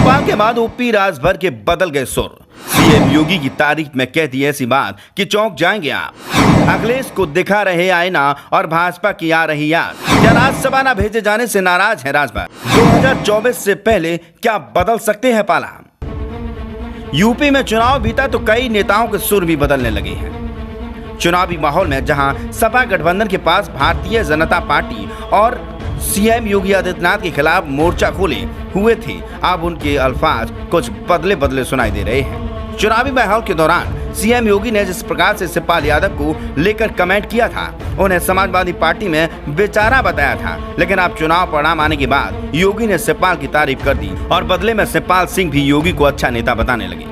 सतपाल के बाद ओपी राजभर के बदल गए सुर। सीएम योगी की तारीफ में कह दी ऐसी बात कि चौंक जाएंगे आप। अखिलेश को दिखा रहे आईना और भाजपा की आ रही याद। क्या राज्यसभा न भेजे जाने से नाराज है राजभर? 2024 से पहले क्या बदल सकते हैं पाला? यूपी में चुनाव बीता तो कई नेताओं के सुर भी बदलने लगे हैं। चुनावी माहौल में जहां सपा गठबंधन के पास भारतीय जनता पार्टी और सीएम योगी आदित्यनाथ के खिलाफ मोर्चा खोले हुए थे, अब उनके अल्फाज कुछ बदले बदले सुनाई दे रहे हैं। चुनावी माहौल के दौरान सीएम योगी ने जिस प्रकार से शिवपाल यादव को लेकर कमेंट किया था, उन्हें समाजवादी पार्टी में बेचारा बताया था, लेकिन अब चुनाव परिणाम आने के बाद योगी ने शिवपाल की तारीफ कर दी और बदले में शिवपाल सिंह भी योगी को अच्छा नेता बताने लगे।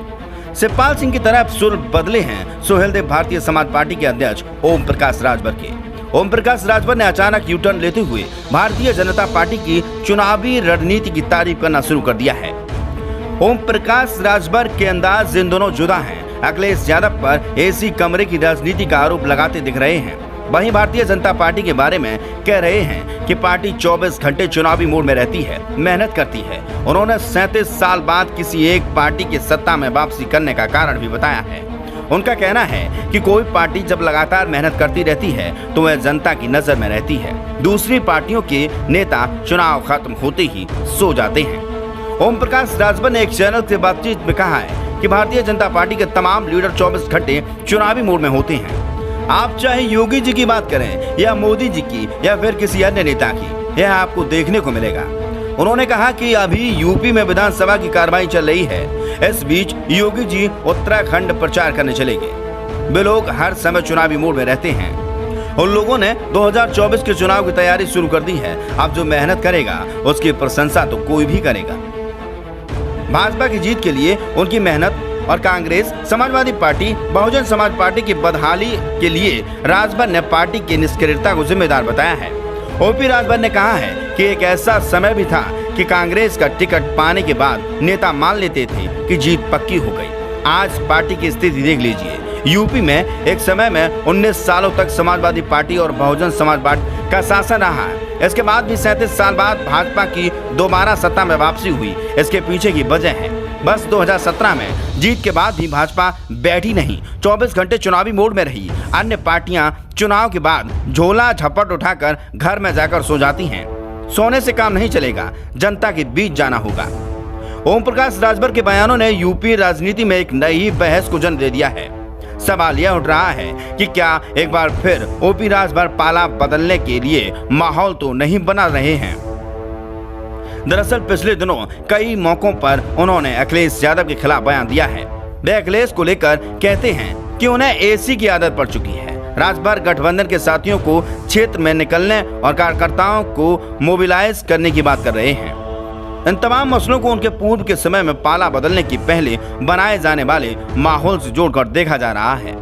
शिवपाल सिंह की तरफ सुर बदले हैं सोहेलदेव भारतीय समाज पार्टी के अध्यक्ष ओम प्रकाश राजभर के। ओम प्रकाश राजभर ने अचानक यू टर्न लेते हुए भारतीय जनता पार्टी की चुनावी रणनीति की तारीफ करना शुरू कर दिया है। ओम प्रकाश राजभर के अंदाज इन दोनों जुदा हैं। अखिलेश यादव पर एसी कमरे की राजनीति का आरोप लगाते दिख रहे हैं, वहीं भारतीय जनता पार्टी के बारे में कह रहे हैं कि पार्टी 24 घंटे चुनावी मोड में रहती है, मेहनत करती है। उन्होंने 37 साल बाद किसी एक पार्टी की सत्ता में वापसी करने का कारण भी बताया है। उनका कहना है कि कोई पार्टी जब लगातार मेहनत करती रहती है तो वह जनता की नजर में रहती है। दूसरी पार्टियों के नेता चुनाव खत्म होते ही सो जाते हैं। ओम प्रकाश राजभर ने एक चैनल से बातचीत में कहा है कि भारतीय जनता पार्टी के तमाम लीडर 24 घंटे चुनावी मोड में होते हैं। आप चाहे योगी जी की बात करें या मोदी जी की या फिर किसी अन्य नेता की, यह आपको देखने को मिलेगा। उन्होंने कहा कि अभी यूपी में विधानसभा की कार्रवाई चल रही है। इस बीच योगी जी उत्तराखंड प्रचार करने चले गए। वे लोग हर समय चुनावी मोड में रहते हैं। उन लोगों ने 2024 के चुनाव की तैयारी शुरू कर दी है। अब जो मेहनत करेगा उसकी प्रशंसा तो कोई भी करेगा। भाजपा की जीत के लिए उनकी मेहनत और कांग्रेस, समाजवादी पार्टी, बहुजन समाज पार्टी की बदहाली के लिए राजभर ने पार्टी की निष्क्रियता को जिम्मेदार बताया है। ओपी राजभर ने कहा है कि एक ऐसा समय भी था कि कांग्रेस का टिकट पाने के बाद नेता मान लेते थे कि जीत पक्की हो गई। आज पार्टी की स्थिति देख लीजिए। यूपी में एक समय में 19 सालों तक समाजवादी पार्टी और बहुजन समाज पार्टी का शासन रहा है। इसके बाद भी 37 साल बाद भाजपा की दोबारा सत्ता में वापसी हुई। इसके पीछे की वजह है बस 2017 में जीत के बाद भी भाजपा बैठी नहीं, 24 घंटे चुनावी मोड में रही। अन्य पार्टियां चुनाव के बाद झोला झपट उठाकर घर में जाकर सो जाती हैं। सोने से काम नहीं चलेगा, जनता के बीच जाना होगा। ओम प्रकाश राजभर के बयानों ने यूपी राजनीति में एक नई बहस को जन्म दे दिया है। सवाल यह उठ रहा है कि क्या एक बार फिर ओपी राजभर पाला बदलने के लिए माहौल तो नहीं बना रहे हैं? दरअसल पिछले दिनों कई मौकों पर उन्होंने अखिलेश यादव के खिलाफ बयान दिया है। वे अखिलेश को लेकर कहते हैं कि उन्हें एसी की आदत पड़ चुकी है। राजभर गठबंधन के साथियों को क्षेत्र में निकलने और कार्यकर्ताओं को मोबिलाइज करने की बात कर रहे हैं। इन तमाम मसलों को उनके पूर्व के समय में पाला बदलने की पहले बनाए जाने वाले माहौल से जोड़कर देखा जा रहा है।